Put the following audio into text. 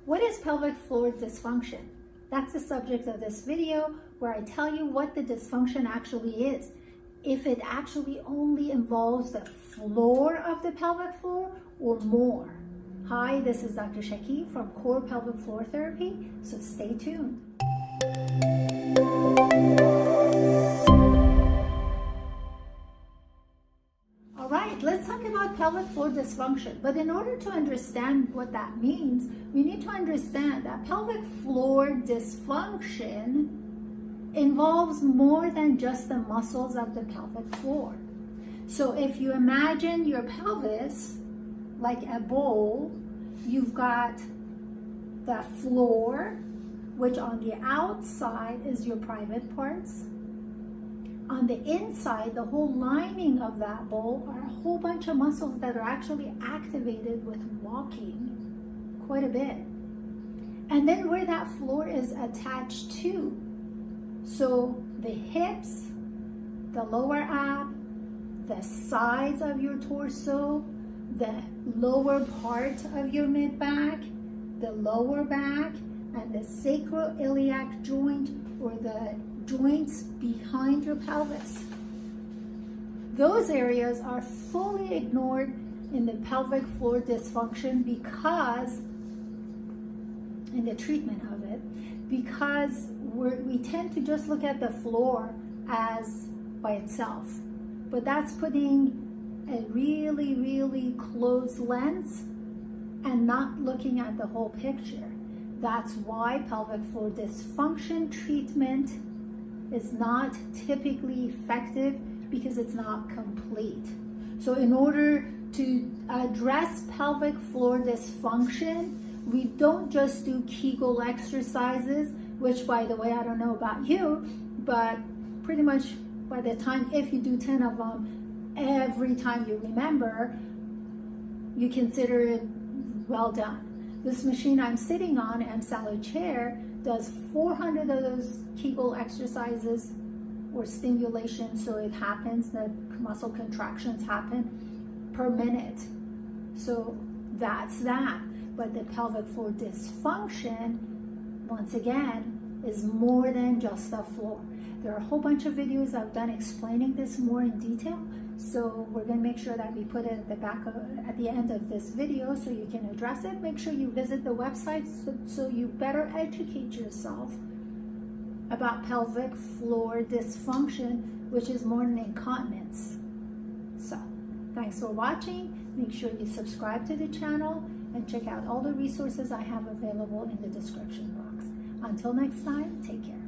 What is pelvic floor dysfunction? That's the subject of this video, where I tell you what the dysfunction actually is. If it actually only involves the floor of the pelvic floor or more. Hi, this is Dr. Shakib from Core Pelvic Floor Therapy, so stay tuned. All right, let's talk about pelvic floor dysfunction. But in order to understand what that means, we need to understand that pelvic floor dysfunction involves more than just the muscles of the pelvic floor. So if you imagine your pelvis like a bowl, you've got the floor, which on the outside is your private parts. On the inside, the whole lining of that bowl are a whole bunch of muscles that are actually activated with walking quite a bit. And then where that floor is attached to, so the hips, the lower ab, the sides of your torso, the lower part of your mid-back, the lower back, and the sacroiliac joint, or the joints behind your pelvis. Those areas are fully ignored in the pelvic floor dysfunction because, in the treatment of it, because we tend to just look at the floor as by itself. But that's putting a really, really close lens and not looking at the whole picture. That's why pelvic floor dysfunction treatment is not typically effective, because it's not complete. So in order to address pelvic floor dysfunction, we don't just do kegel exercises, which, by the way, I don't know about you, but pretty much by the time, if you do 10 of them, every time you remember, you consider it well done. This machine I'm sitting on, emsella chair, does 400 of those kegel exercises or stimulation, so it happens, the muscle contractions happen per minute. So that's that. But the pelvic floor dysfunction, once again, is more than just the floor. There are a whole bunch of videos I've done explaining this more in detail, so we're going to make sure that we put it at the end of this video so you can address it. Make sure you visit the website so you better educate yourself about pelvic floor dysfunction, which is more than incontinence. So, thanks for watching. Make sure you subscribe to the channel and check out all the resources I have available in the description box. Until next time, take care.